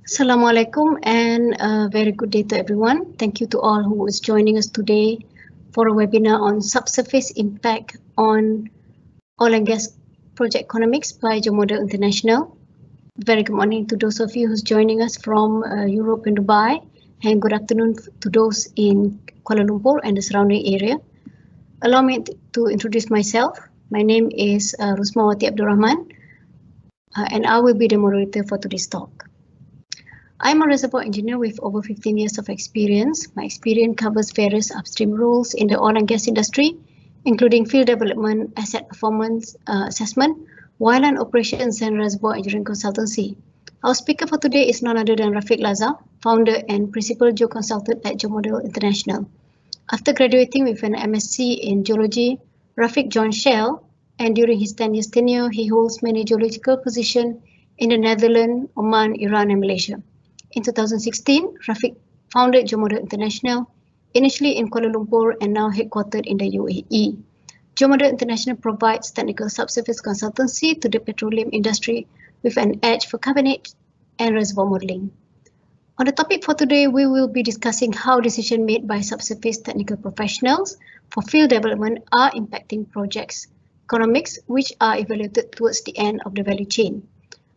Assalamualaikum and a very good day to everyone. Thank you to all who is joining us today for a webinar on subsurface impact on oil and gas project economics by GeoModel International. Very good morning to those of you who's joining us from Europe and Dubai, and good afternoon to those in Kuala Lumpur and the surrounding area. Allow me to introduce myself. My name is Rosmawati AbdulRahman, and I will be the moderator for today's talk. I'm a reservoir engineer with over 15 years of experience. My experience covers various upstream roles in the oil and gas industry, including field development, asset performance assessment, wildland operations, and reservoir engineering consultancy. Our speaker for today is none other than Raffik Lazar, founder and principal geoconsultant at GeoModel International. After graduating with an MSc in geology, Raffik joined Shell, and during his 10 years tenure, he holds many geological positions in the Netherlands, Oman, Iran, and Malaysia. In 2016, Raffik founded GeoModel International, initially in Kuala Lumpur and now headquartered in the UAE. GeoModel International provides technical subsurface consultancy to the petroleum industry with an edge for carbonate and reservoir modeling. On the topic for today, we will be discussing how decisions made by subsurface technical professionals for field development are impacting projects economics, which are evaluated towards the end of the value chain.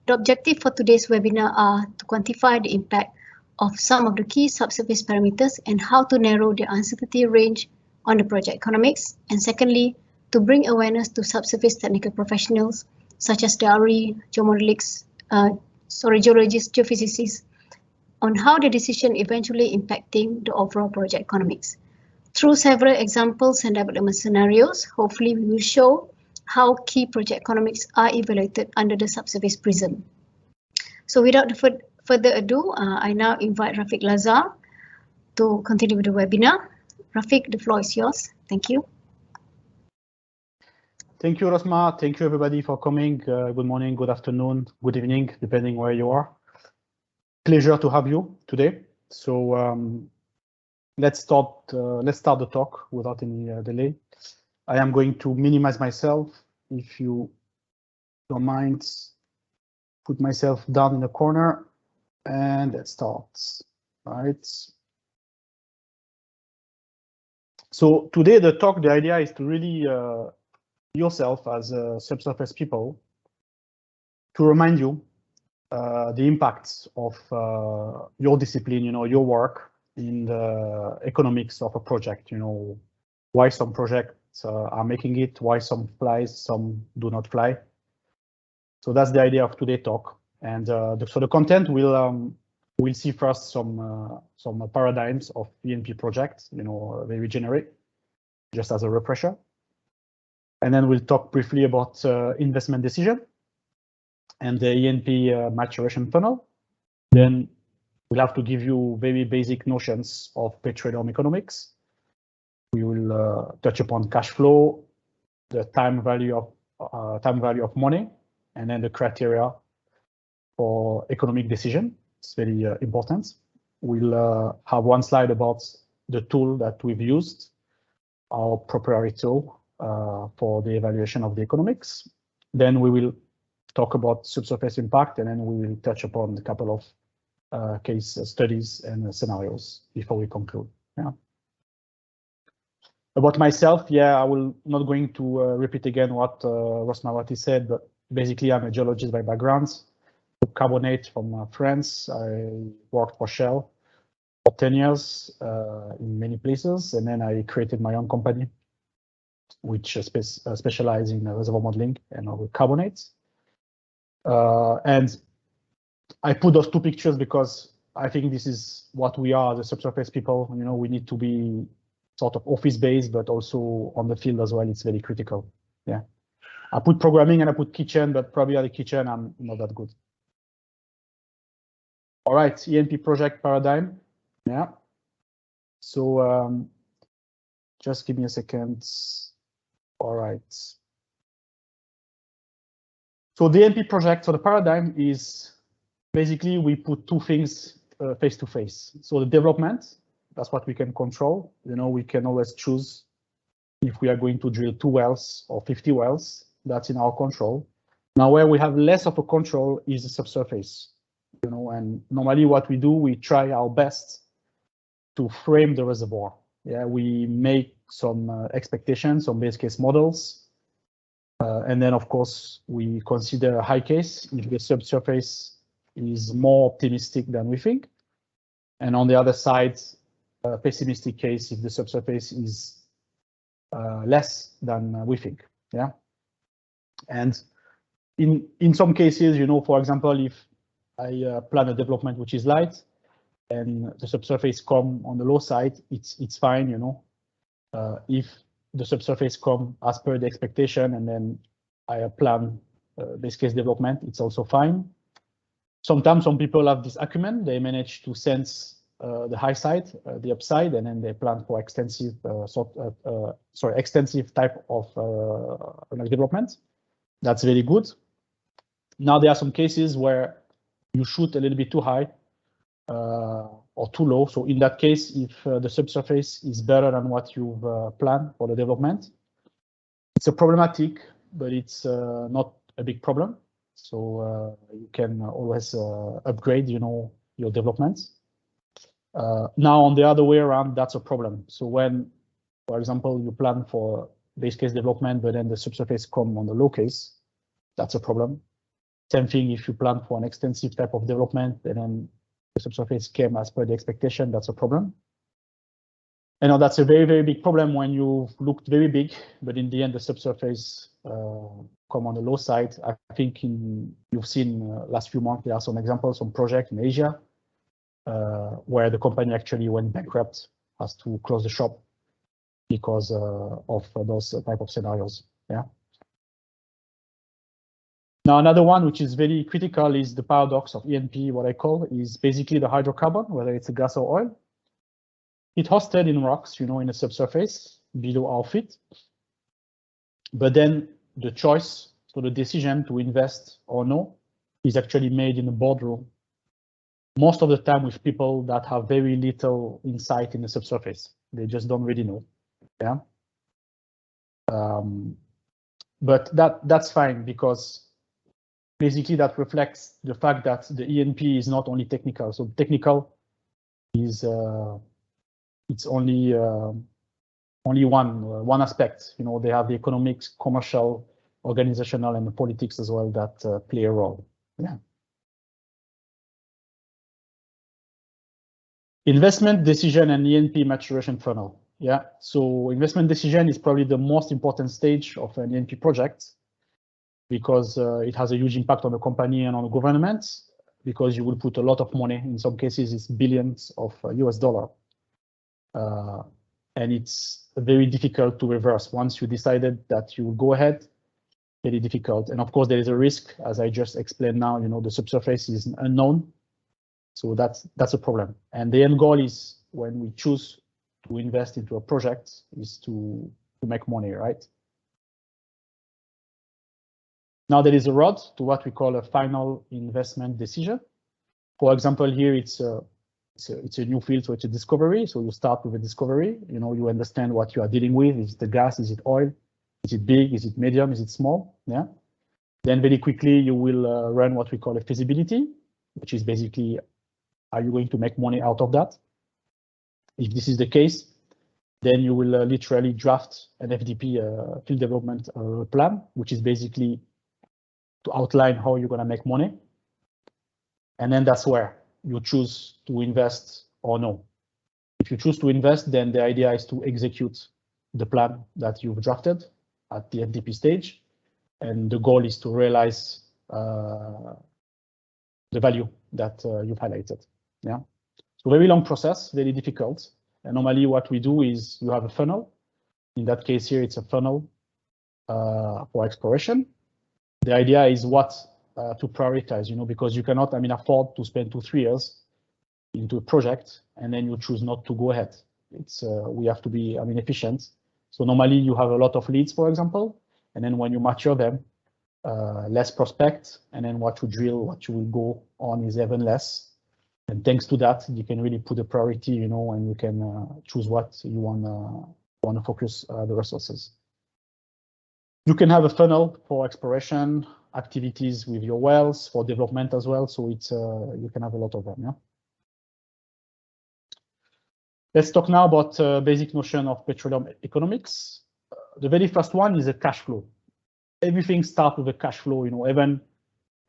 The objective for today's webinar are to quantify the impact of some of the key subsurface parameters and how to narrow the uncertainty range on the project economics, and secondly, to bring awareness to subsurface technical professionals such as the RE, geologists, geophysicists, on how the decision eventually impacting the overall project economics. Through several examples and development scenarios, hopefully we will show how key project economics are evaluated under the subsurface prism. So without further ado, I now invite Raffik Lazar to continue with the webinar. Raffik, the floor is yours. Thank you. Thank you, Rosma. Thank you, everybody, for coming. Good morning, good afternoon, good evening, depending where you are. Pleasure to have you today. So let's start the talk without any delay. I am going to minimize myself. If you don't mind, put myself down in the corner and let's start. All right. So today the idea is to really yourself as subsurface people to remind you the impacts of your discipline, your work in the economics of a project, why some projects are making it, why some flies, some do not fly. So that's the idea of today's talk. And so the content we'll see first some paradigms of EMP projects, very generic, just as a refresher. And then we'll talk briefly about investment decision and the EMP maturation funnel. Then we'll have to give you very basic notions of petroleum economics. We will touch upon cash flow, the time value of money, and then the criteria for economic decision. It's very important. We'll have one slide about the tool that we've used, our proprietary tool for the evaluation of the economics. Then we will talk about subsurface impact, and then we will touch upon a couple of case studies and scenarios before we conclude. Yeah. About myself, I will not going to repeat again what Rosmawati said, but basically I'm a geologist by background, carbonate from France. I worked for Shell for 10 years in many places, and then I created my own company, which specializes in reservoir modeling and carbonates. And I put those two pictures because I think this is what we are, the subsurface people. We need to be sort of office-based, but also on the field as well. It's very critical. Yeah, I put programming and I put kitchen, but probably at the kitchen I'm not that good. All right, EMP Project Paradigm. Yeah. So just give me a second. All right. So the EMP project, so the paradigm is basically we put two things face to face. So the development, that's what we can control. We can always choose if we are going to drill 2 wells or 50 wells. That's in our control. Now, where we have less of a control is the subsurface. you know, and normally what we do, we try our best to frame the reservoir. Yeah, we make some expectations, some base case models, and then of course we consider a high case if the subsurface is more optimistic than we think, and on the other side, a pessimistic case if the subsurface is less than we think. Yeah, and in some cases, you know, for example, if I plan a development which is light, and the subsurface come on the low side, it's fine, you know. If the subsurface come as per the expectation, and then I plan base case development, it's also fine. Sometimes some people have this acumen; they manage to sense the high side, the upside, and then they plan for extensive extensive type of development. That's very good. Now there are some cases where you shoot a little bit too high or too low. So in that case, if the subsurface is better than what you've planned for the development, it's a problematic, but it's not a big problem. So you can always upgrade, you know, your developments. Now on the other way around, that's a problem. So when, for example, you plan for base case development, but then the subsurface come on the low case, that's a problem. Same thing if you plan for an extensive type of development and then the subsurface came as per the expectation, that's a problem. And now that's a very, very big problem when you've looked very big, but in the end, the subsurface come on the low side. I think you've seen last few months, there are some examples, some projects in Asia where the company actually went bankrupt, has to close the shop because of those type of scenarios. Yeah. Now, another one which is very critical is the paradox of EMP, what I call, is basically the hydrocarbon, whether it's a gas or oil. It's hosted in rocks, you know, in the subsurface below our feet. But then the choice, so the decision to invest or no, is actually made in the boardroom. Most of the time with people that have very little insight in the subsurface. They just don't really know. Yeah. But that's fine because basically that reflects the fact that the ENP is not only technical. So technical is it's only one aspect. You know, they have the economics, commercial, organizational, and the politics as well that play a role. Yeah. Investment decision and ENP maturation funnel. Yeah. So investment decision is probably the most important stage of an ENP project, because it has a huge impact on the company and on the government, because you will put a lot of money. In some cases, it's billions of US dollar. And it's very difficult to reverse. Once you decided that you will go ahead, very difficult. And of course, there is a risk, as I just explained now, you know, the subsurface is unknown. So that's a problem. And the end goal is, when we choose to invest into a project, is to make money, right? Now there is a road to what we call a final investment decision. For example, here it's a new field, so it's a discovery. So you start with a discovery. You know, you understand what you are dealing with. Is it the gas? Is it oil? Is it big? Is it medium? Is it small? Yeah. Then very quickly you will run what we call a feasibility, which is basically, are you going to make money out of that? If this is the case, then you will literally draft an FDP, field development plan, which is basically to outline how you're going to make money. And then that's where you choose to invest or no. If you choose to invest, then the idea is to execute the plan that you've drafted at the FDP stage. And the goal is to realize the value that you've highlighted. Yeah. So very long process, very difficult. And normally what we do is you have a funnel. In that case here, it's a funnel for exploration. The idea is what to prioritize, you know, because you cannot, afford to spend 2-3 years into a project and then you choose not to go ahead. It's we have to be, efficient. So normally you have a lot of leads, for example, and then when you mature them, less prospect, and then what you drill, what you will go on is even less. And thanks to that, you can really put a priority, you know, and you can choose what you want to focus the resources. You can have a funnel for exploration, activities with your wells, for development as well. So it's you can have a lot of them. Yeah. Let's talk now about basic notion of petroleum economics. The very first one is a cash flow. Everything starts with a cash flow. You know, even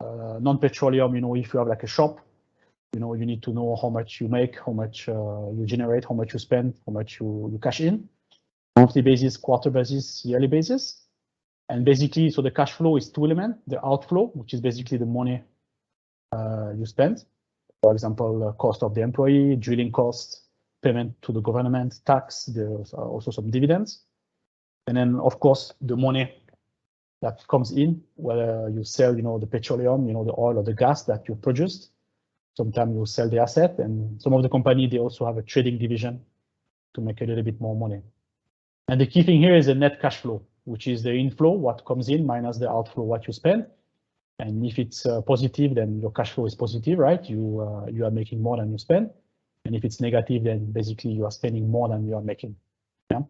non-petroleum. You know, if you have like a shop, you know, you need to know how much you make, how much you generate, how much you spend, how much you cash in, monthly basis, quarter basis, yearly basis. And basically, so the cash flow is two elements: the outflow, which is basically the money you spend. For example, cost of the employee, drilling cost, payment to the government, tax, there's also some dividends. And then, of course, the money that comes in, whether you sell, you know, the petroleum, you know, the oil or the gas that you produced. Sometimes you sell the asset, and some of the company, they also have a trading division to make a little bit more money. And the key thing here is the net cash flow, which is the inflow, what comes in, minus the outflow, what you spend. And if it's positive, then your cash flow is positive, right? You are making more than you spend. And if it's negative, then basically you are spending more than you are making. Yeah.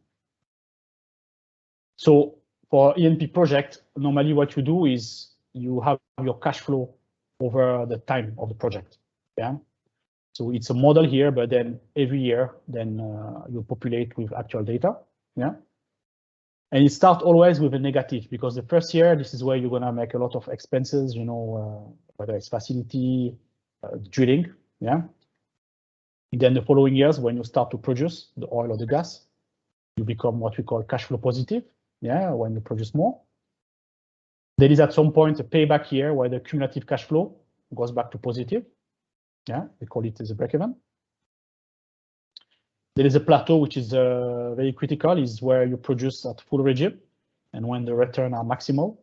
So for EMP project, normally what you do is you have your cash flow over the time of the project. Yeah. So it's a model here, but then every year, then you populate with actual data. Yeah. And it starts always with a negative, because the first year, this is where you're gonna make a lot of expenses, you know, whether it's facility, drilling. Yeah. And then the following years, when you start to produce the oil or the gas, you become what we call cash flow positive. Yeah, when you produce more. There is at some point a payback year where the cumulative cash flow goes back to positive. Yeah, we call it as a break-even. There is a plateau, which is very critical, is where you produce at full regime and when the returns are maximal.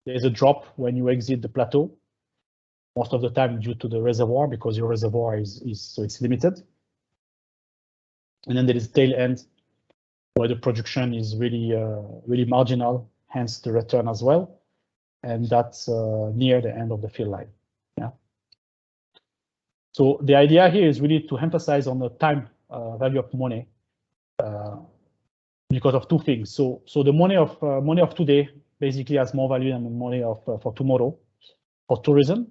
There is a drop when you exit the plateau, most of the time due to the reservoir, because your reservoir is so it's limited. And then there is tail end, where the production is really really marginal, hence the return as well. And that's near the end of the field life. Yeah. So the idea here is really to emphasize on the time value of money because of two things. So the money of today basically has more value than the money of for tomorrow. For tourism,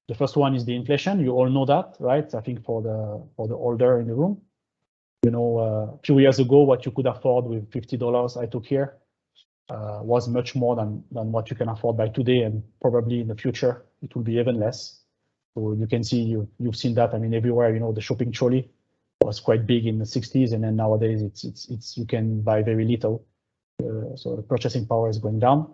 the first one is the inflation. You all know that, right? I think for the older in the room, you know, a few years ago, what you could afford with $50 I took here was much more than what you can afford by today, and probably in the future it will be even less. So you can see you've seen that. I mean, everywhere, you know, the shopping trolley was quite big in the 60s, and then nowadays it's you can buy very little. So the purchasing power is going down.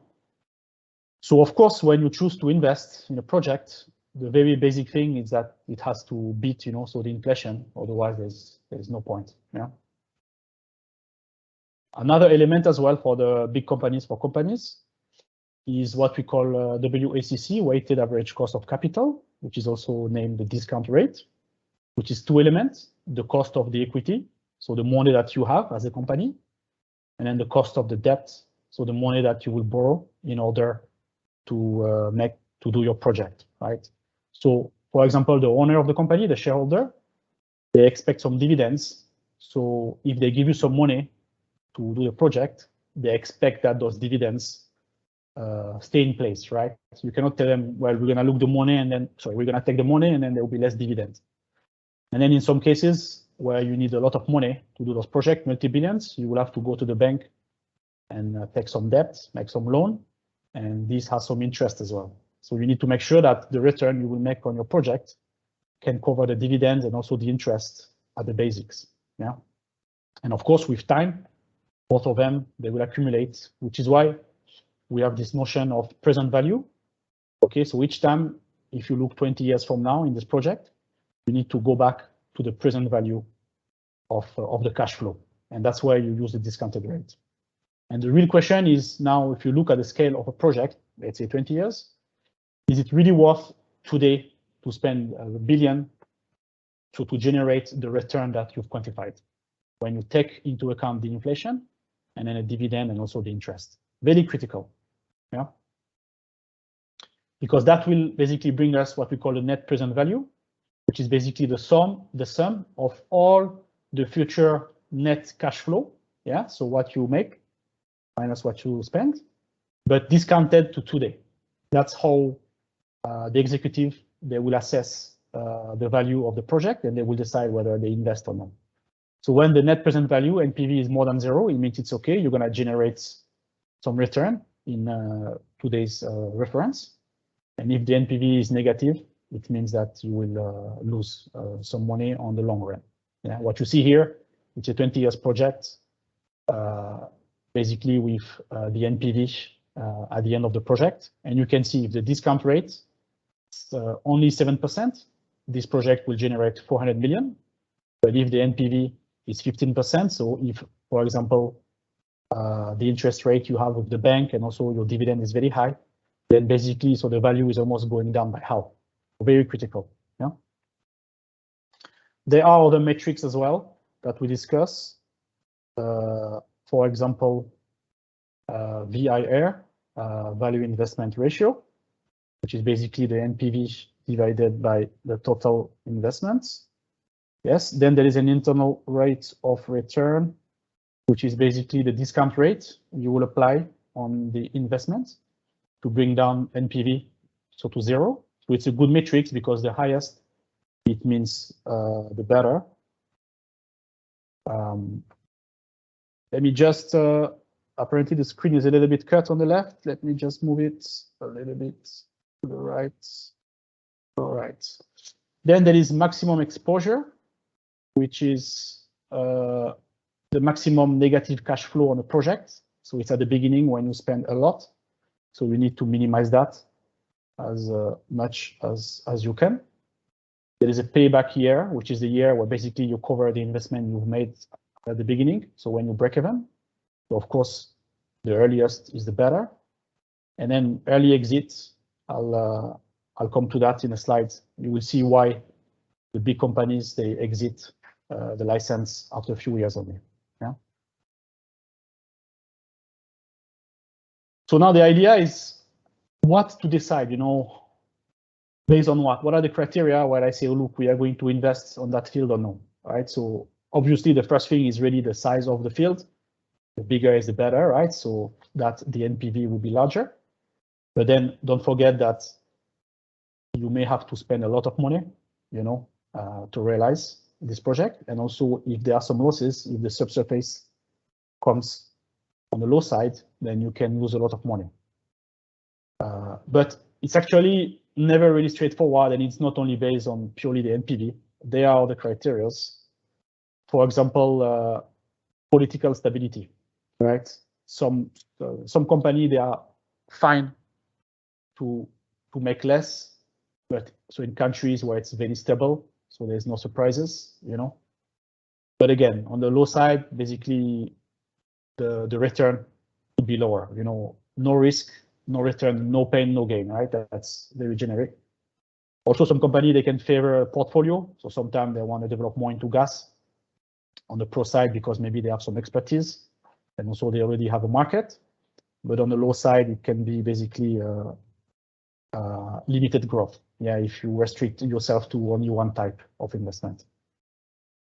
So of course, when you choose to invest in a project, the very basic thing is that it has to beat, you know, so the inflation. Otherwise, there's no point. Yeah. Another element as well for the big companies, is what we call WACC, weighted average cost of capital, which is also named the discount rate, which is two elements: the cost of the equity, so the money that you have as a company, and then the cost of the debt, so the money that you will borrow in order to do your project, right? So, for example, the owner of the company, the shareholder, they expect some dividends. So if they give you some money to do the project, they expect that those dividends stay in place, right? So you cannot tell them, well, we're going to look the money and then, sorry, we're going to take the money and then there will be less dividends. And then in some cases where you need a lot of money to do those projects, multi-billions, you will have to go to the bank and take some debt, make some loan, and this has some interest as well. So you need to make sure that the return you will make on your project can cover the dividends and also the interest at the basics. Yeah. And of course, with time, both of them, they will accumulate, which is why we have this notion of present value. Okay, so each time, if you look 20 years from now in this project, you need to go back to the present value of the cash flow. And that's why you use the discounted rate. And the real question is now, if you look at the scale of a project, let's say 20 years, is it really worth today to spend $1 billion to generate the return that you've quantified when you take into account the inflation and then a dividend and also the interest? Very critical. Yeah. Because that will basically bring us what we call the net present value, which is basically the sum of all the future net cash flow. Yeah. So what you make minus what you spend, but discounted to today. That's how the executive, they will assess the value of the project, and they will decide whether they invest or not. So when the net present value, NPV, is more than 0, it means it's okay. You're going to generate some return in today's reference. And if the NPV is negative, it means that you will lose some money on the long run. Yeah, what you see here, it's a 20 years project, basically with the NPV at the end of the project. And you can see if the discount rate is only 7%, this project will generate 400 million. But if the NPV is 15%, so if, for example, the interest rate you have with the bank and also your dividend is very high, then basically, so the value is almost going down by half. Very critical. Yeah. There are other metrics as well that we discuss. For example, VIR, value investment ratio, which is basically the NPV divided by the total investments. Yes, then there is an internal rate of return, which is basically the discount rate you will apply on the investment to bring down NPV so to 0. So it's a good matrix because the highest, it means the better. Let me just, apparently the screen is a little bit cut on the left. Let me just move it a little bit to the right. All right. Then there is maximum exposure, which is the maximum negative cash flow on a project. So it's at the beginning when you spend a lot. So you need to minimize that as much as you can. There is a payback year, which is the year where basically you cover the investment you've made at the beginning. So when you break even, so of course, the earliest is the better. And then early exits, I'll come to that in a slide. You will see why the big companies, they exit the license after a few years only. Yeah. So now the idea is what to decide, based on what? What are the criteria where I say, oh, look, we are going to invest on that field or no, right? So obviously the first thing is really the size of the field. The bigger is the better, right? So that the NPV will be larger. But then don't forget that you may have to spend a lot of money, to realize this project. And also if there are some losses, if the subsurface comes on the low side, then you can lose a lot of money. But it's actually never really straightforward, and it's not only based on purely the NPV. There are other criteria. For example, political stability, right? Some company, they are fine to make less, but so in countries where it's very stable, so there's no surprises, But again, on the low side, basically the return would be lower, no risk, no return, no pain, no gain, right? That's very generic. Also, some company, they can favor a portfolio. So sometimes they want to develop more into gas on the pro side because maybe they have some expertise and also they already have a market. But on the low side, it can be basically limited growth. Yeah, if you restrict yourself to only one type of investment.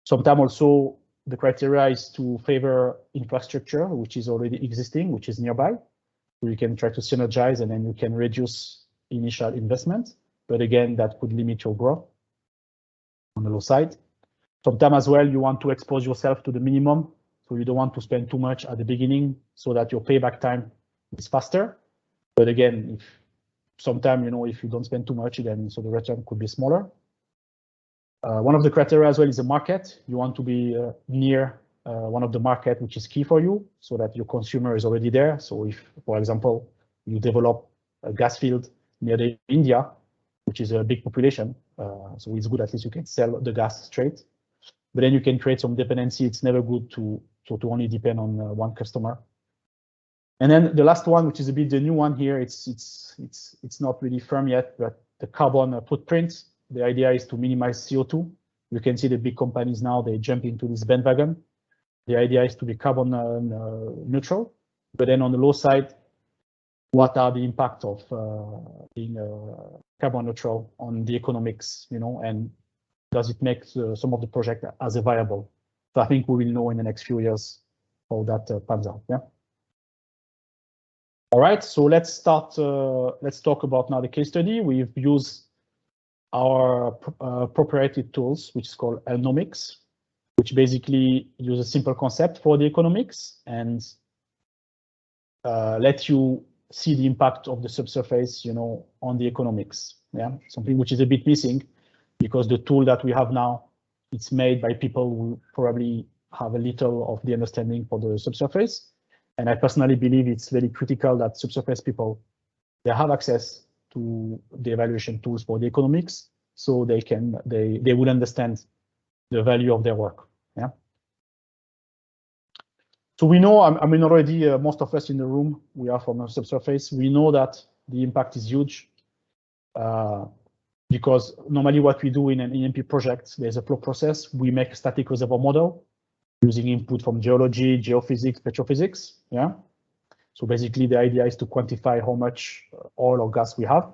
Sometimes also the criteria is to favor infrastructure, which is already existing, which is nearby. So you can try to synergize and then you can reduce initial investment. But again, that could limit your growth on the low side. Sometimes as well, you want to expose yourself to the minimum. So you don't want to spend too much at the beginning so that your payback time is faster. But again, if sometimes, if you don't spend too much, then so the return could be smaller. One of the criteria as well is the market. You want to be near one of the market, which is key for you, so that your consumer is already there. So if, for example, you develop a gas field near the India, which is a big population, so it's good at least you can sell the gas straight. But then you can create some dependency. It's never good to only depend on one customer. And then the last one, which is a bit the new one here, it's not really firm yet, but the carbon footprint. The idea is to minimize CO2. You can see the big companies now, they jump into this bandwagon. The idea is to be carbon neutral. But then on the low side, what are the impact of being carbon neutral on the economics, and does it make some of the project as a viable? So I think we will know in the next few years how that pans out. Yeah. All right, so let's start. Let's talk about now the case study. We've used our proprietary tools, which is called Enomics, which basically use a simple concept for the economics and let you see the impact of the subsurface, on the economics. Yeah, something which is a bit missing because the tool that we have now, it's made by people who probably have a little of the understanding for the subsurface. And I personally believe it's very critical that subsurface people, they have access to the evaluation tools for the economics, so they will understand the value of their work. Yeah. So we know, I mean, already most of us in the room, we are from the subsurface. We know that the impact is huge because normally what we do in an EMP project, there's a flow process. We make a static reservoir model using input from geology, geophysics, petrophysics. Yeah. So basically the idea is to quantify how much oil or gas we have.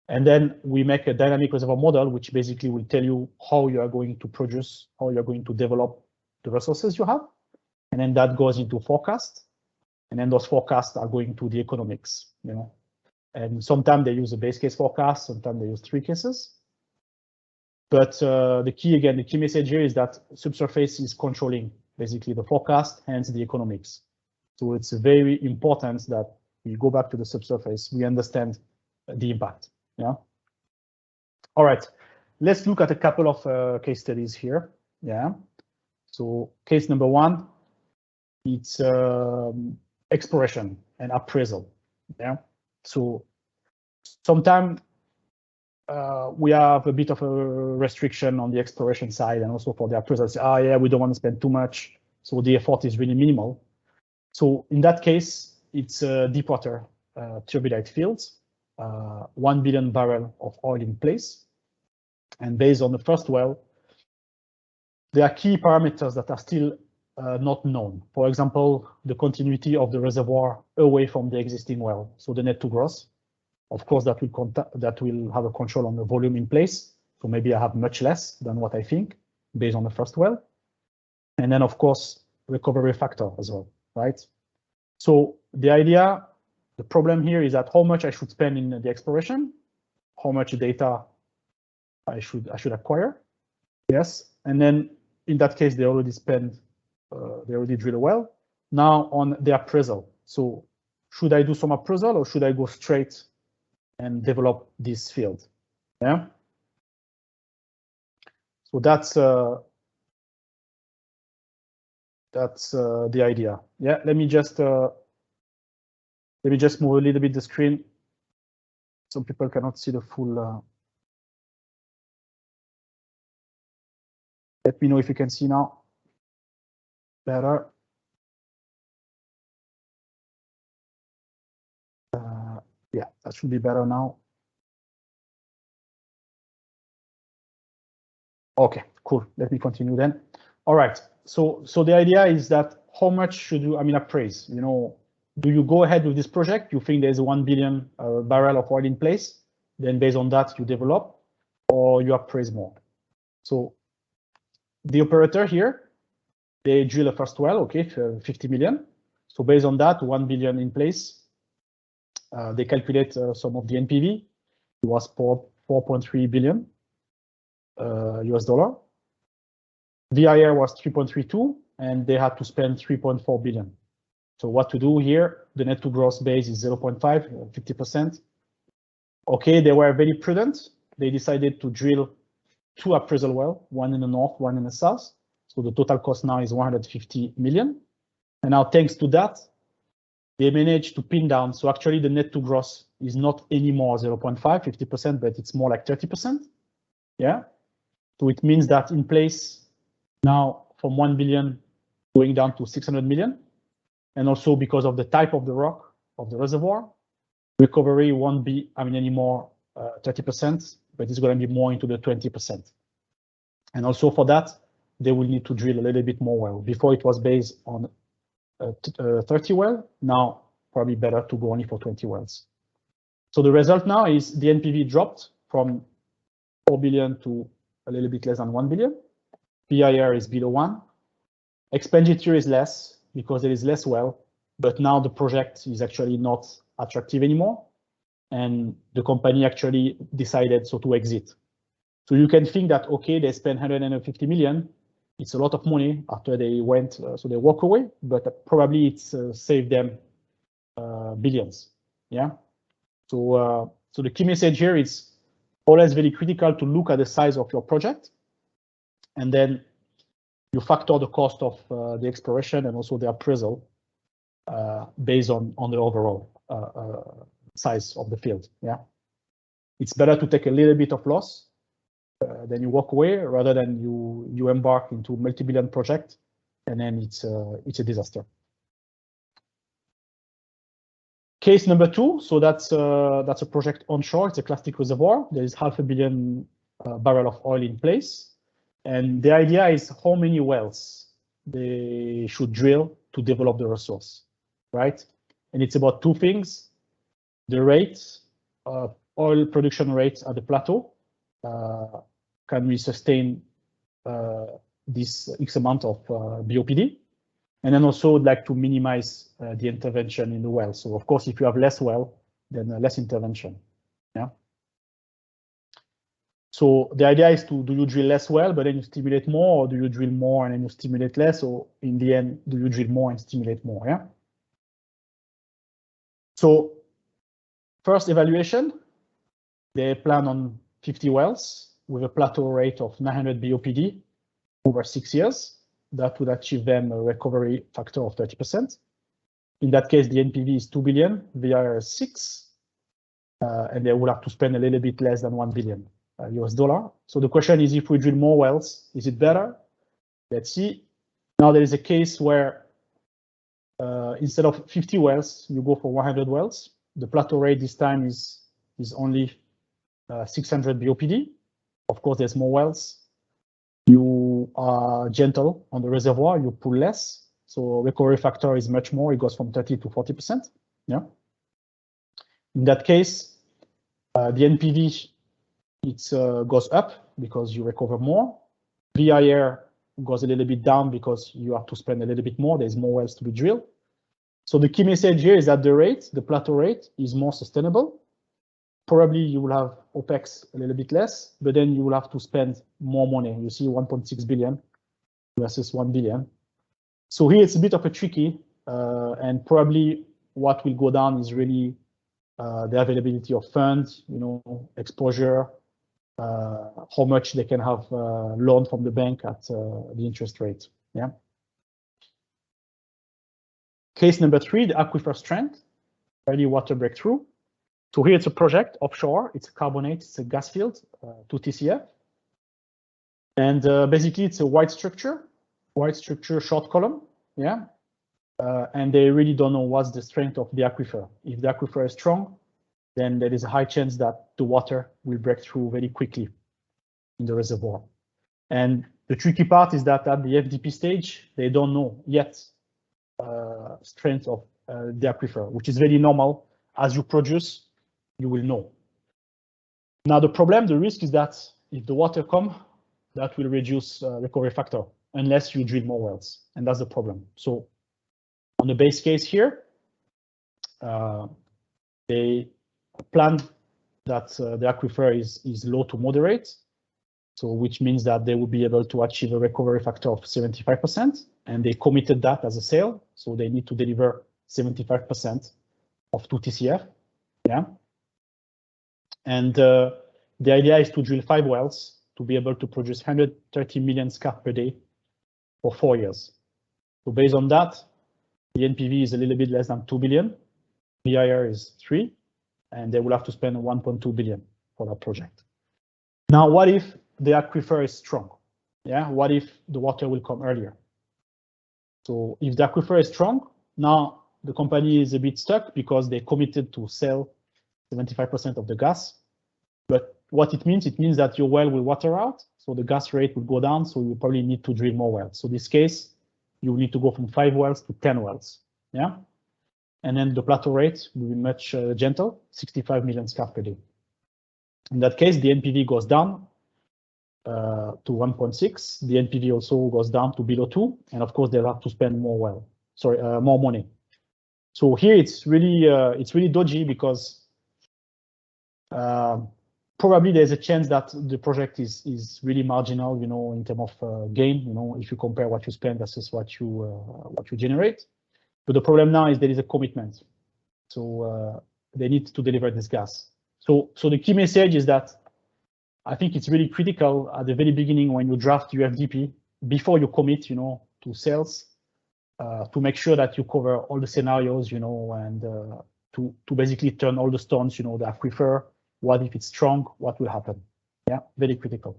And then we make a dynamic reservoir model, which basically will tell you how you are going to produce, how you're going to develop the resources you have. And then that goes into forecast. And then those forecasts are going to the economics, And sometimes they use a base case forecast, sometimes they use 3 cases. But the key message here is that subsurface is controlling basically the forecast, hence the economics. So it's very important that we go back to the subsurface, we understand the impact. Yeah. All right, let's look at a couple of case studies here. Yeah. So case number 1, it's exploration and appraisal. Yeah. So sometimes we have a bit of a restriction on the exploration side and also for the appraisal. Yeah, we don't want to spend too much, so the effort is really minimal. So in that case, it's deepwater turbidite fields, 1 billion barrel of oil in place. And based on the first well, there are key parameters that are still not known. For example, the continuity of the reservoir away from the existing well, so the net to gross. Of course, that will have a control on the volume in place. So maybe I have much less than what I think based on the first well. And then, of course, recovery factor as well, right? So the problem here is that how much I should spend in the exploration, how much data I should acquire. Yes, and then in that case, they already drill a well. Now on the appraisal. So should I do some appraisal or should I go straight and develop this field? Yeah. So that's the idea. Yeah. Let me just move a little bit the screen. Some people cannot see the full. Let me know if you can see now. Better. Yeah, that should be better now. Okay, cool. Let me continue then. All right. So the idea is that how much should you, appraise? Do you go ahead with this project? You think there's 1 billion barrel of oil in place? Then based on that, you develop, or you appraise more. So the operator here, they drill a first well, okay, for 50 million. So based on that, 1 billion in place. They calculate some of the NPV. It was 4.3 billion US dollar. VIR was 3.32, and they had to spend 3.4 billion. So what to do here? The net to gross base is 0.5, 50%. Okay, they were very prudent. They decided to drill 2 appraisal wells, one in the north, one in the south. So the total cost now is 150 million. And now thanks to that, they managed to pin down. So actually the net to gross is not anymore 0.5, 50%, but it's more like 30%. Yeah. So it means that in place now from 1 billion going down to 600 million. And also because of the type of the rock of the reservoir, recovery won't be anymore 30%, but it's going to be more into the 20%. And also for that, they will need to drill a little bit more well. Before it was based on 30 well, now probably better to go only for 20 wells. So the result now is the NPV dropped from 4 billion to a little bit less than 1 billion. PIR is below 1. Expenditure is less because there is less well. but now the project is actually not attractive anymore, and the company actually decided to exit. So you can think that, okay, they spent 150 million, it's a lot of money after they went, so they walk away, but probably it's saved them billions. Yeah. So the key message here is always very critical to look at the size of your project, and then you factor the cost of the exploration and also the appraisal based on the overall size of the field. Yeah, it's better to take a little bit of loss then you walk away rather than you embark into multi-billion project and then it's a disaster. Case number 2, so that's a project onshore. It's a classic reservoir. There is 500 million barrel of oil in place, and the idea is how many wells they should drill to develop the resource, right? And it's about 2 things: the rate, oil production rates at the plateau. Can we sustain this X amount of BOPD? And then also would like to minimize the intervention in the well. So of course, if you have less well, then less intervention. Yeah. So the idea is do you drill less well, but then you stimulate more, or do you drill more and then you stimulate less, or in the end, do you drill more and stimulate more? Yeah. So first evaluation, they plan on 50 wells with a plateau rate of 900 BOPD over 6 years. That would achieve them a recovery factor of 30%. In that case, the NPV is 2 billion, VIR is 6, and they will have to spend a little bit less than 1 billion US dollar. So the question is, if we drill more wells, is it better? Let's see. Now there is a case where instead of 50 wells, you go for 100 wells. The plateau rate this time is only 600 BOPD. Of course, there's more wells. You are gentle on the reservoir, you pull less. So recovery factor is much more, it goes from 30 to 40%. Yeah. In that case, the NPV, it goes up because you recover more. VIR goes a little bit down because you have to spend a little bit more, there's more wells to be drilled. So the key message here is that the plateau rate is more sustainable. Probably you will have OPEX a little bit less, but then you will have to spend more money. You see 1.6 billion versus 1 billion. So here it's a bit of a tricky, and probably what will go down is really the availability of funds, exposure, how much they can have loan from the bank at the interest rate. Yeah. Case number 3, the aquifer strength, early water breakthrough. So here it's a project offshore. It's a carbonate, it's a gas field, 2 TCF. And basically it's a white structure, short column. Yeah. And they really don't know what's the strength of the aquifer. If the aquifer is strong, then there is a high chance that the water will break through very quickly in the reservoir. And the tricky part is that at the FDP stage, they don't know yet strength of the aquifer, which is very normal. As you produce, you will know. Now the risk is that if the water comes, that will reduce recovery factor unless you drill more wells, and that's the problem. So on the base case here, they plan that the aquifer is low to moderate, so which means that they will be able to achieve a recovery factor of 75%, and they committed that as a sale, so they need to deliver 75% of 2 TCF. Yeah. And the idea is to drill 5 wells to be able to produce 130 million scarf per day for 4 years. So based on that, the NPV is a little bit less than 2 billion. VIR is 3, and they will have to spend 1.2 billion for that project. Now, what if the aquifer is strong? Yeah, what if the water will come earlier? So if the aquifer is strong, now the company is a bit stuck because they committed to sell 75% of the gas. But what it means that your well will water out, so the gas rate will go down, so you probably need to drill more wells. So in this case, you need to go from 5 wells to 10 wells. Yeah. And then the plateau rate will be much gentle, 65 million scarf per day. In that case, the NPV goes down to 1.6. The NPV also goes down to below 2, and of course they'll have to spend more money. So here it's really dodgy because probably there's a chance that the project is really marginal, in terms of gain, if you compare what you spend versus what you generate. But the problem now is there is a commitment, so they need to deliver this gas. So the key message is that I think it's really critical at the very beginning when you draft your FDP, before you commit, to sales, to make sure that you cover all the scenarios, and to basically turn all the stones, the aquifer. What if it's strong? What will happen? Yeah, very critical.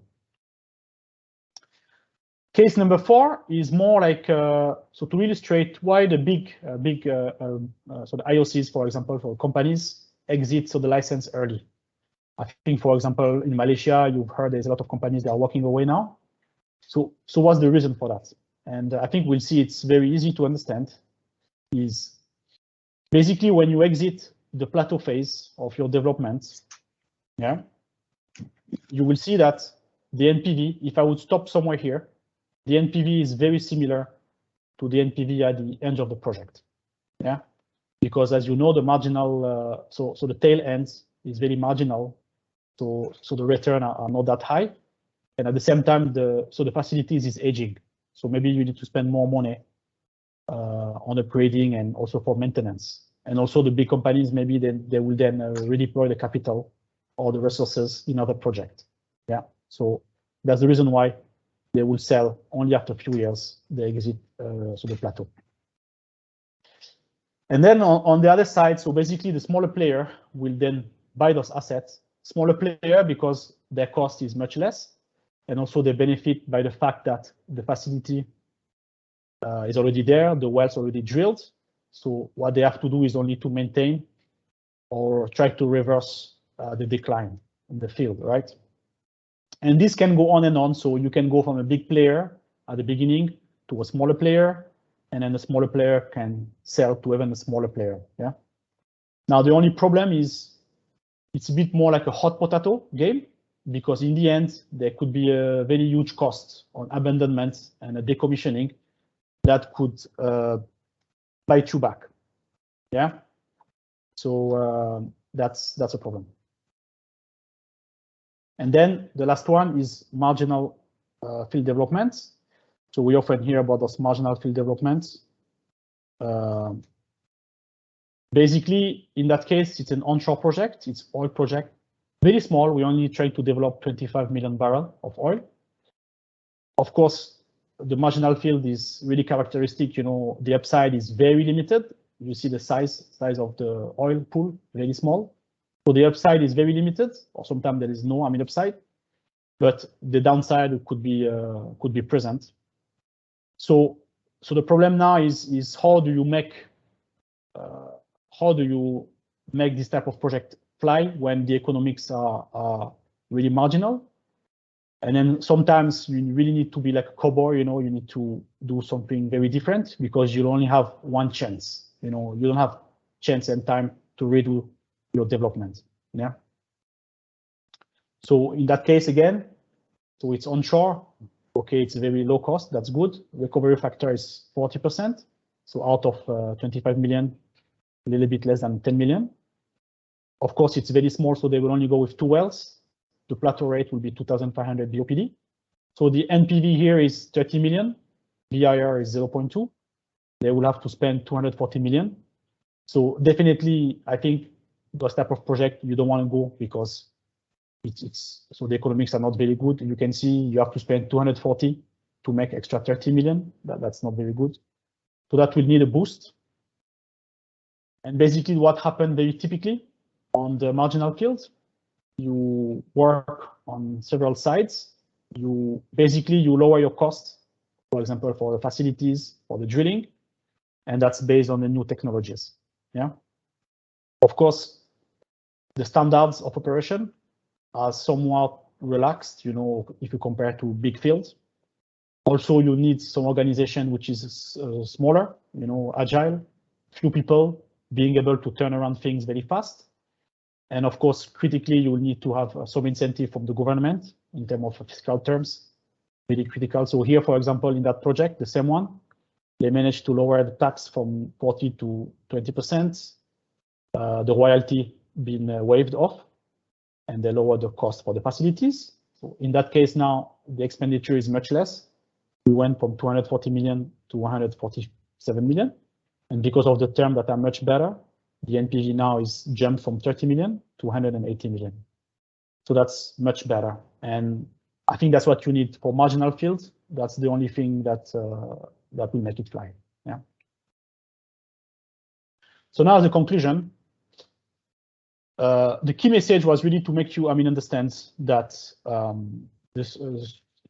Case number 4 is more like, so to illustrate why the big so the IOCs, for example, for companies exit the license early. I think, for example, in Malaysia, you've heard there's a lot of companies that are walking away now. So what's the reason for that? And I think we'll see it's very easy to understand. Is basically when you exit the plateau phase of your development, yeah, you will see that the NPV, if I would stop somewhere here, the NPV is very similar to the NPV at the end of the project. Yeah, because as you know, the marginal, so the tail end is very marginal. So the return are not that high. And at the same time, the facilities is aging. So maybe you need to spend more money on upgrading and also for maintenance. And also the big companies, maybe they will then redeploy the capital or the resources in other projects. Yeah, so that's the reason why they will sell only after a few years, they exit the plateau. And then on the other side, so basically the smaller player will then buy those assets. Smaller player because their cost is much less, and also they benefit by the fact that the facility is already there, the well's already drilled. So what they have to do is only to maintain or try to reverse the decline in the field, right? And this can go on and on. So you can go from a big player at the beginning to a smaller player, and then the smaller player can sell to even a smaller player. Yeah. Now the only problem is it's a bit more like a hot potato game, because in the end there could be a very huge cost on abandonment and a decommissioning that could bite you back. Yeah. So that's a problem. And then the last one is marginal field development. So we often hear about those marginal field developments. Basically, in that case, it's an onshore project. It's oil project, very small. We only try to develop 25 million barrels of oil. Of course, the marginal field is really characteristic. The upside is very limited. You see the size of the oil pool, very small. So the upside is very limited, or sometimes there is no upside, but the downside could be present. So the problem now is how do you make this type of project fly when the economics are really marginal? And then sometimes you really need to be like a cowboy, you need to do something very different because you only have one chance. You don't have chance and time to redo your development. Yeah. So in that case again, so it's onshore. Okay, it's very low cost. That's good. Recovery factor is 40%. So out of 25 million, a little bit less than 10 million. Of course, it's very small, so they will only go with 2 wells. The plateau rate will be 2,500 BOPD. So the NPV here is 30 million. VIR is 0.2. They will have to spend 240 million. So definitely, I think those type of project you don't want to go because so the economics are not very good. You can see you have to spend 240 to make extra 30 million. That's not very good. So that will need a boost. And basically what happened very typically on the marginal fields, you work on several sides. You lower your costs, for example, for the facilities, for the drilling, and that's based on the new technologies. Yeah. Of course, the standards of operation are somewhat relaxed, if you compare to big fields. Also, you need some organization which is smaller, agile, few people being able to turn around things very fast. And of course, critically, you will need to have some incentive from the government in terms of fiscal terms, very critical. So here, for example, in that project, the same one, They managed to lower the tax from 40 to 20%. The royalty being waived off, and they lowered the cost for the facilities. So in that case, now the expenditure is much less. We went from 240 million to 147 million. And because of the terms that are much better, the NPV now is jumped from 30 million to 180 million. So that's much better. And I think that's what you need for marginal fields. That's the only thing that that will make it fly. Yeah. So now the conclusion. The key message was really to make you, understand that this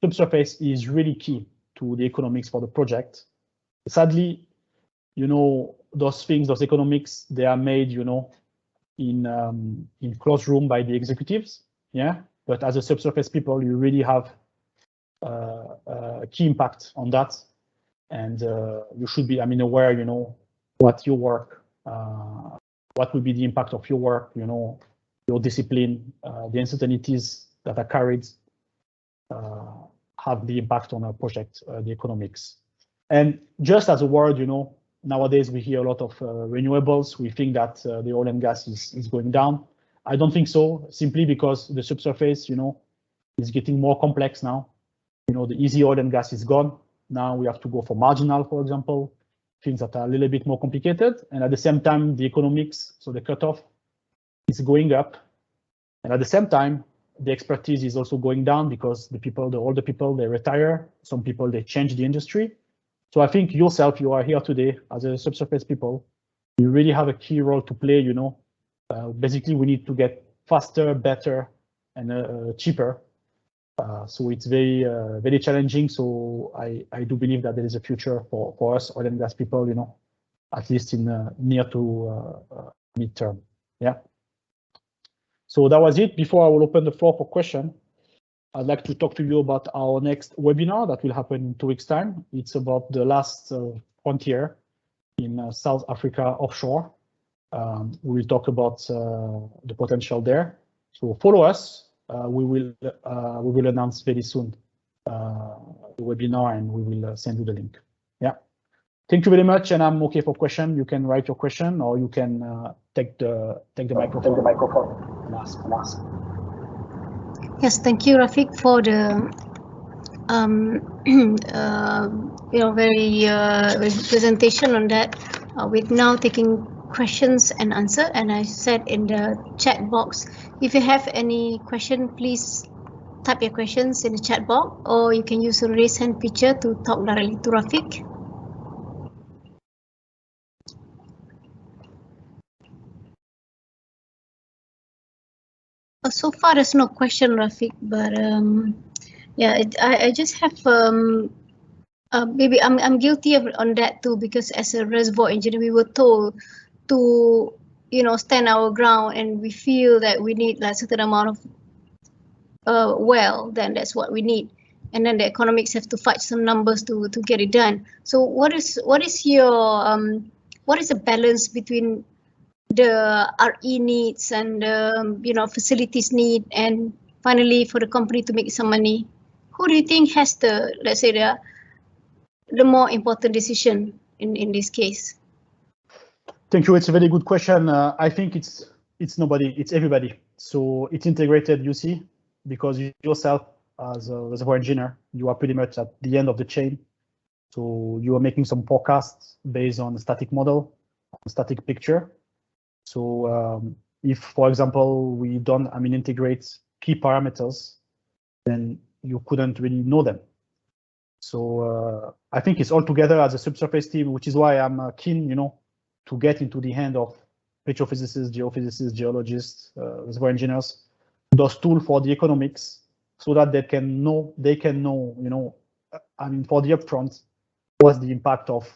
subsurface is really key to the economics for the project. Sadly, those things, those economics, they are made, in closed room by the executives. Yeah, but as a subsurface people, you really have a key impact on that, and you should be, aware, what your work, what will be the impact of your work, your discipline, the uncertainties that are carried have the impact on a project, the economics. And just as a word, nowadays we hear a lot of renewables. We think that the oil and gas is going down. I don't think so, simply because the subsurface, is getting more complex now. The easy oil and gas is gone. Now we have to go for marginal, for example, things that are a little bit more complicated. And at the same time, the economics, so the cutoff, is going up. And at the same time, the expertise is also going down because the older people, they retire. Some people, they change the industry. So I think yourself, you are here today as a subsurface people. You really have a key role to play. Basically, we need to get faster, better, and cheaper. So it's very, very challenging. So I do believe that there is a future for us oil and gas people, at least in near to mid-term. Yeah. So that was it. Before I will open the floor for questions, I'd like to talk to you about our next webinar that will happen in 2 weeks' time. It's about the last frontier in South Africa offshore. We will talk about the potential there. So follow us. We will announce very soon the webinar, and we will send you the link. Yeah. Thank you very much, and I'm okay for question. You can write your question, or you can take the microphone and ask. Yes, thank you, Raffik, for the very presentation on that. We're now taking questions and answer, and I said in the chat box, if you have any question, please type your questions in the chat box, or you can use the raise hand feature to talk directly to Raffik. So far, there's no question, Raffik, but yeah, I just have maybe I'm guilty on that too, because as a reservoir engineer, we were told to stand our ground, and we feel that we need like a certain amount of well, then that's what we need, and then the economics have to fight some numbers to get it done. So what is your what is the balance between the RE needs and facilities need, and finally for the company to make some money? Who do you think has the, let's say, the more important decision in this case? Thank you. It's a very good question. I think it's nobody, it's everybody. So it's integrated, you see, because you yourself as a reservoir engineer, you are pretty much at the end of the chain. So you are making some forecasts based on a static model, a static picture. So if, for example, we don't, integrate key parameters, then you couldn't really know them. So I think it's all together as a subsurface team, which is why I'm keen, to get into the hand of petrophysicists, geophysicists, geologists, reservoir engineers, those tools for the economics, so that they can know, for the upfront, what's the impact of,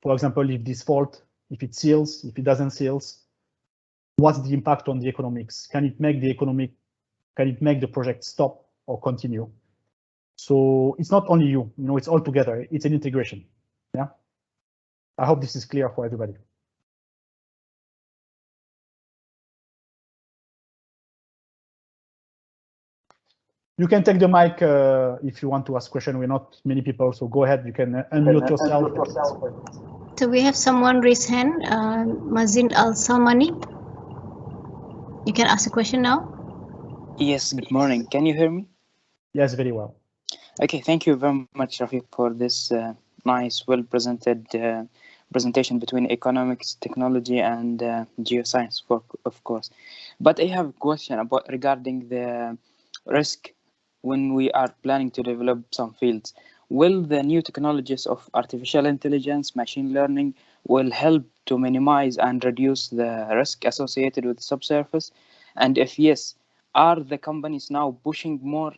for example, if this fault, if it seals, if it doesn't seals, what's the impact on the economics? Can it make the project stop or continue? So it's not only you, it's all together. It's an integration. Yeah. I hope this is clear for everybody. You can take the mic if you want to ask a question. We're not many people, so go ahead. You can unmute yourself. So we have someone raise hand, Mazin Al-Salmani. You can ask a question now. Yes, good morning. Can you hear me? Yes, very well. Okay, thank you very much, Raffik, for this nice, well-presented presentation between economics, technology, and geoscience, of course. But I have a question regarding the risk when we are planning to develop some fields. Will the new technologies of artificial intelligence, machine learning, will help to minimize and reduce the risk associated with subsurface? And if yes, are the companies now pushing more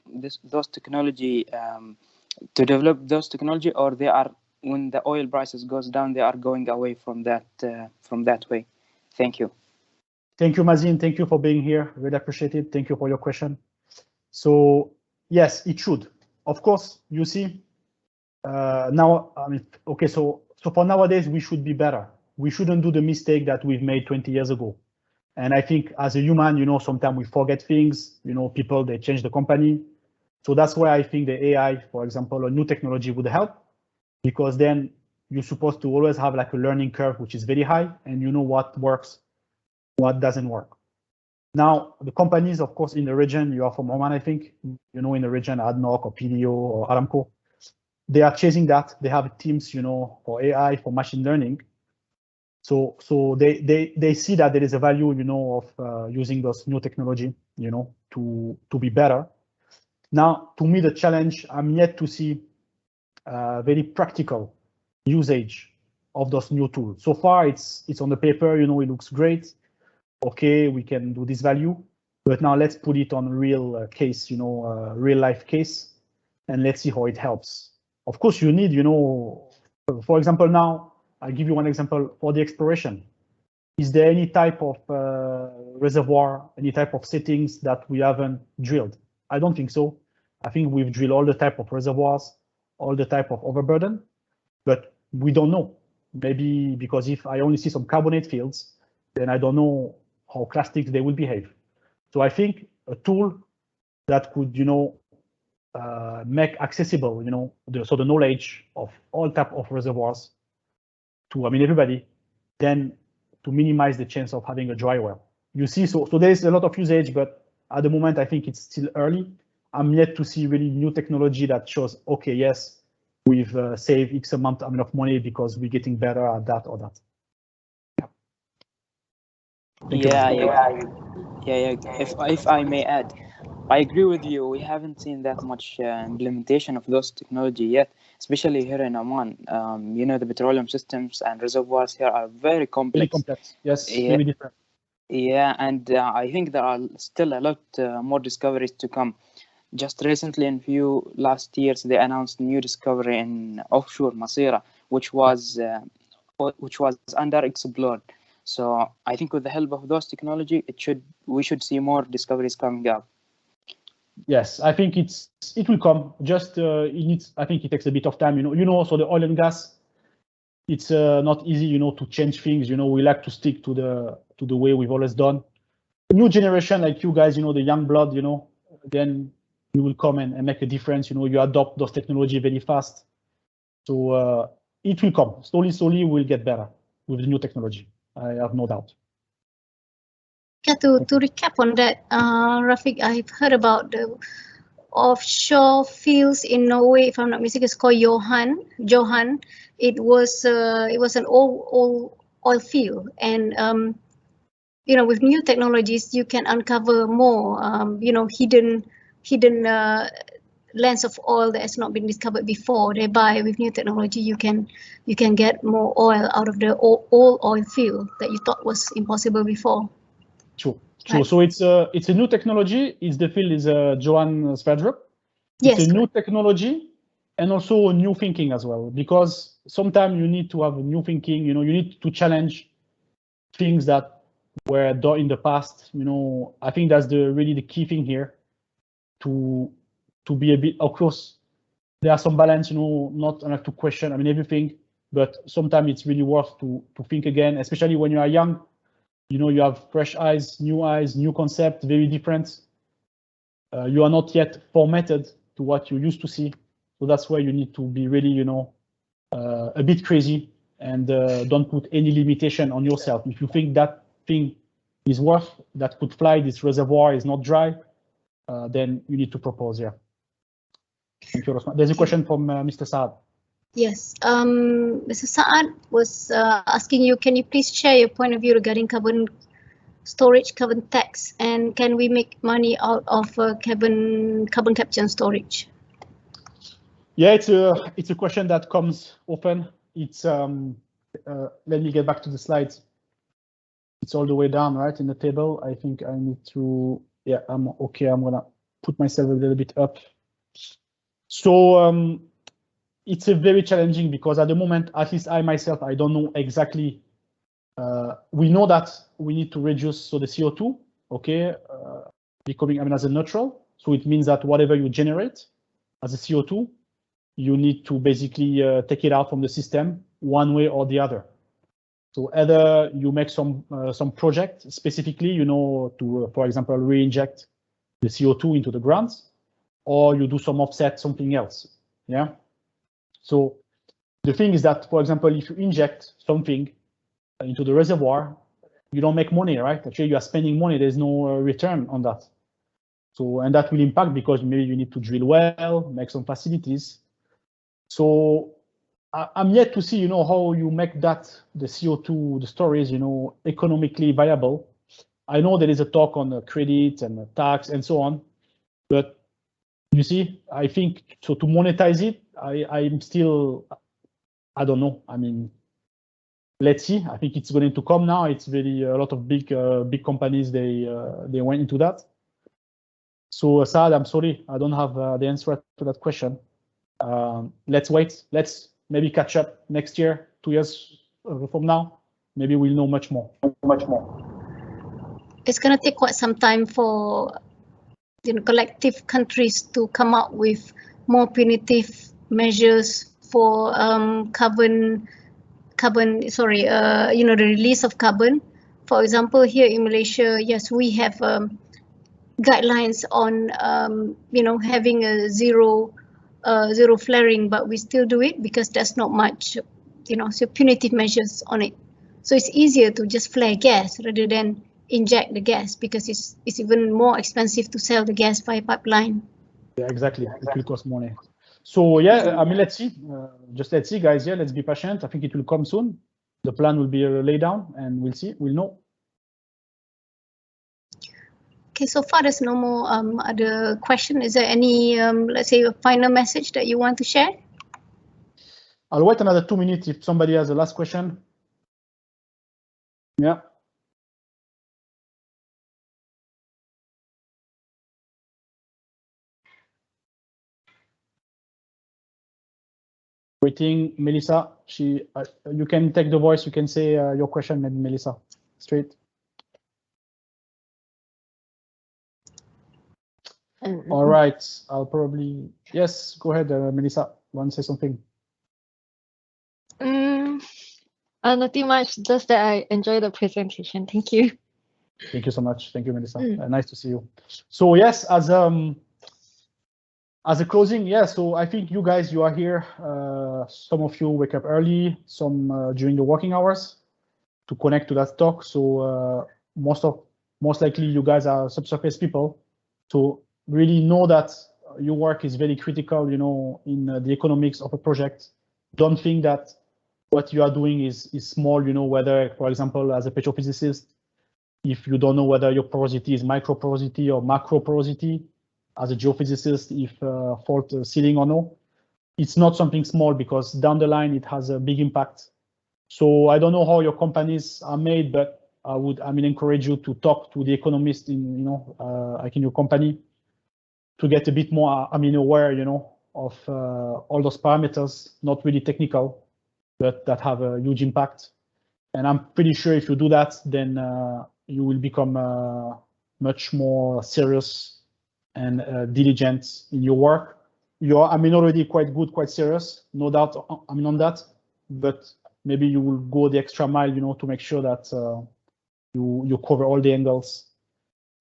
those technology to develop those technology, or they are, when the oil prices goes down, they are going away from that way? Thank you. Thank you, Mazin. Thank you for being here. Really appreciate it. Thank you for your question. So yes, it should. Of course, you see, now, I mean, okay, so for nowadays, we should be better. We shouldn't do the mistake that we've made 20 years ago. And I think as a human, you know, sometimes we forget things, you know, people, they change the company. So that's why I think the AI, for example, a new technology would help, because then you're supposed to always have like a learning curve, which is very high, and you know what works, what doesn't work. Now, the companies, of course, in the region, you are from Oman, I think, you know, in the region, ADNOC or PDO or Aramco, they are chasing that. They have teams, you know, for AI, for machine learning. So they see that there is a value, you know, of using those new technology, you know, to be better. Now, to me, the challenge, I'm yet to see very practical usage of those new tools. So far, it's on the paper, you know, it looks great. Okay, we can do this value, but now let's put it on real case, you know, real life case, and let's see how it helps. Of course, you need, you know, for example, now, I'll give you one example for the exploration. Is there any type of reservoir, any type of settings that we haven't drilled? I don't think so. I think we've drilled all the type of reservoirs, all the type of overburden, but we don't know. Maybe because if I only see some carbonate fields, then I don't know how clastics they will behave. So I think a tool that could, you know, make accessible, you know, the knowledge of all type of reservoirs to, I mean, everybody, then to minimize the chance of having a dry well. You see, so there's a lot of usage, but at the moment, I think it's still early. I'm yet to see really new technology that shows, okay, yes, we've saved X amount of money because we're getting better at that or that. Yeah. If I may add, I agree with you. We haven't seen that much implementation of those technology yet, especially here in Oman. You know, the petroleum systems and reservoirs here are very complex. Very complex, yes, yeah. Very different. Yeah, and I think there are still a lot more discoveries to come. Just recently, in few last years, they announced new discovery in offshore Masira, which was underexplored. So I think with the help of those technology, we should see more discoveries coming up. Yes, I think it will come. Just I think it takes a bit of time. You know. So the oil and gas, it's not easy, you know, to change things. You know, we like to stick to the way we've always done. The new generation, like you guys, you know, the young blood, you know, then you will come and make a difference. You know, you adopt those technology very fast. So it will come slowly. We'll get better with the new technology. I have no doubt. Yeah, to recap on that, Raffik, I've heard about the offshore fields in Norway. If I'm not mistaken, it's called Johan. It was an old oil field, and you know, with new technologies, you can uncover more, you know, hidden lands of oil that has not been discovered before. Thereby, with new technology, you can get more oil out of the old oil field that you thought was impossible before. True. Right. So it's a new technology. The field is Johan Sverdrup. It's a new technology and also new thinking as well, because sometimes you need to have a new thinking. You know, you need to challenge things that were done in the past. You know, I think that's really the key thing here. To be a bit, of course, there are some balance. You know, not enough to question, I mean, everything, but sometimes it's really worth to think again, especially when you are young. You know, you have fresh eyes, new concept, very different. you are not yet formatted to what you used to see. So that's where you need to be really, you know, a bit crazy and don't put any limitation on yourself. If you think that thing is worth, that could fly, this reservoir is not dry, then you need to propose, yeah. Thank you, Rosmawati. There's a question from Mr. Saad. Yes, Mr. Saad was asking you, can you please share your point of view regarding carbon storage, carbon tax, and can we make money out of carbon capture and storage? Yeah, it's a question that comes often. It's let me get back to the slides. It's all the way down, right, in the table. I think I need to, yeah, I'm okay. I'm gonna put myself a little bit up. So it's a very challenging because at the moment, at least I myself, I don't know exactly. We know that we need to reduce so the CO2, okay, becoming as a neutral. So it means that whatever you generate as a CO2, you need to basically take it out from the system one way or the other. So either you make some project specifically, you know, to, for example, re-inject the CO2 into the ground, or you do some offset, something else. Yeah. So the thing is that, for example, if you inject something into the reservoir, you don't make money, right? Actually, you are spending money. There's no return on that. So, and that will impact because maybe you need to drill well, make some facilities. So I'm yet to see, you know, how you make that, the CO2, the storage, you know, economically viable. I know there is a talk on the credit and the tax and so on, but you see, I think, so to monetize it, I'm still, I don't know. I mean, let's see. I think it's going to come now. It's really a lot of big companies, they went into that. So Saad, I'm sorry, I don't have the answer to that question. Let's wait. Let's maybe catch up next year, 2 years from now. Maybe we'll know much more. It's going to take quite some time for, you know, collective countries to come up with more punitive measures for carbon, you know, the release of carbon. For example, here in Malaysia, yes, we have guidelines on, you know, having a zero flaring, but we still do it because there's not much, you know, so punitive measures on it. So it's easier to just flare gas rather than inject the gas because it's even more expensive to sell the gas via pipeline. Yeah, exactly. It will cost money. So yeah, I mean, let's see. Just let's see, guys. Yeah, let's be patient. I think it will come soon. The plan will be laid down, and we'll see. We'll know. Okay, so far there's no more other question. Is there any, let's say, a final message that you want to share? I'll wait another 2 minutes if somebody has a last question. Yeah. Waiting, Melissa. You can take the voice. You can say your question, maybe Melissa. Straight. All right. I'll probably, yes. Go ahead, Melissa. Want to say something? Nothing much. Just that I enjoyed the presentation. Thank you. Thank you so much. Thank you, Melissa. Nice to see you. So yes, as a closing, yeah. So I think you guys, you are here. Some of you wake up early, some during the working hours to connect to that talk. So most likely you guys are subsurface people. So really know that your work is very critical, you know, in the economics of a project. Don't think that what you are doing is small, you know, whether, for example, as a petrophysicist, if you don't know whether your porosity is micro porosity or macro porosity, as a geophysicist, if fault sealing or no, it's not something small because down the line it has a big impact. So I don't know how your companies are made, but I mean, encourage you to talk to the economist in, you know, like in your company, to get a bit more, I mean, aware, you know, of all those parameters, not really technical, but that have a huge impact. And I'm pretty sure if you do that, then you will become much more serious and diligent in your work. You're, I mean, already quite good, quite serious, no doubt, I mean, on that, but maybe you will go the extra mile, you know, to make sure that you cover all the angles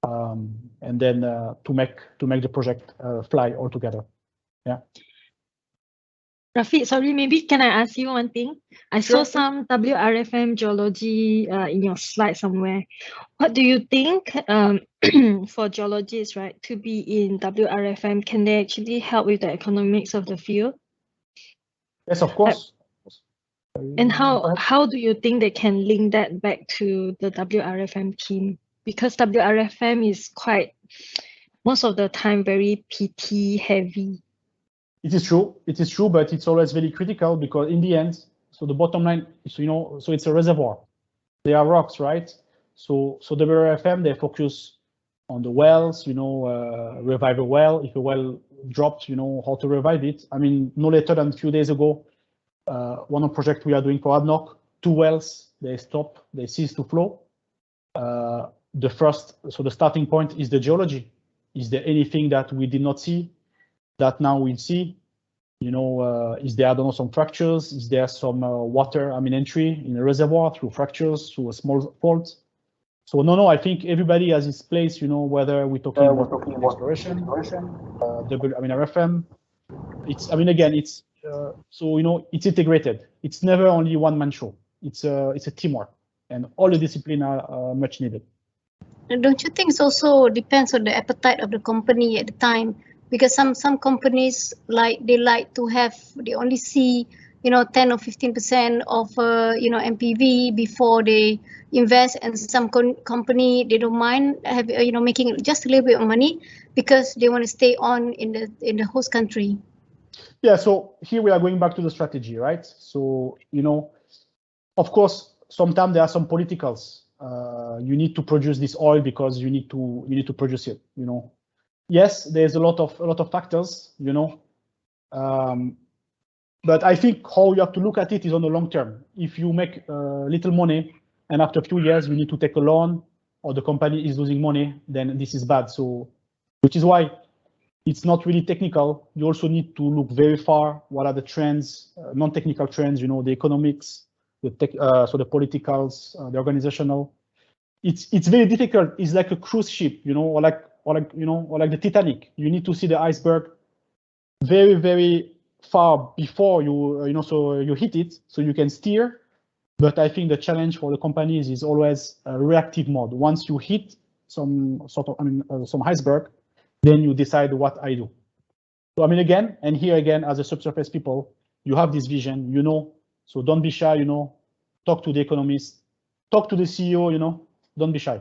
and then to make the project fly altogether. Yeah. Raffik, sorry, maybe can I ask you one thing? I saw some WRFM geology in your slide somewhere. What do you think for geologists, right, to be in WRFM? Can they actually help with the economics of the field? Yes, of course. And how do you think they can link that back to the WRFM team? Because WRFM is quite, most of the time, very PT heavy. It is true, but it's always very critical because in the end, so the bottom line is, so it's a reservoir. They are rocks, right? So WRFM, they focus on the wells, revive a well. If a well dropped, how to revive it. I mean, no later than a few days ago, one of the projects we are doing for ADNOC, 2 wells, they cease to flow. The starting point is the geology. Is there anything that we did not see that now we see? Is there, I don't know, some fractures? Is there some water, entry in a reservoir through fractures, through a small fault? So no, I think everybody has its place, whether we're talking about exploration, RFM. It's it's integrated. It's never only one-man show. It's a teamwork, and all the disciplines are much needed. Don't you think it also depends on the appetite of the company at the time? Because some companies they only see 10 or 15% of MPV before they invest, and some company they don't mind making just a little bit of money because they want to stay on in the host country. Yeah, so here we are going back to the strategy, right? So of course sometimes there are some politicals. You need to produce this oil because you need to produce it. Yes, there's a lot of factors, but I think how you have to look at it is on the long term. If you make little money and after a few years you need to take a loan or the company is losing money, then this is bad. So, which is why it's not really technical. You also need to look very far. What are the trends, non-technical trends? The economics, the politicals, the organizational. It's very difficult. It's like a cruise ship, or like the Titanic. You need to see the iceberg very, very far before so you hit it, so you can steer. But I think the challenge for the companies is always a reactive mode. Once you hit some some iceberg, then you decide what I do. So here again, as a subsurface people, you have this vision, so don't be shy, talk to the economist, talk to the CEO, don't be shy.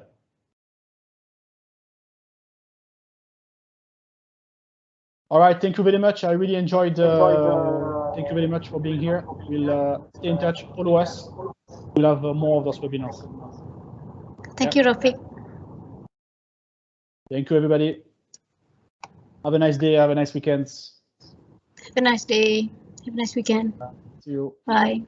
All right, thank you very much. I really enjoyed. Thank you very much for being here. We'll stay in touch. Follow us. We'll have more of those webinars. Thank you, Raffik. Thank you, everybody. Have a nice day. Have a nice weekend. Have a nice day. Have a nice weekend. See you. Bye.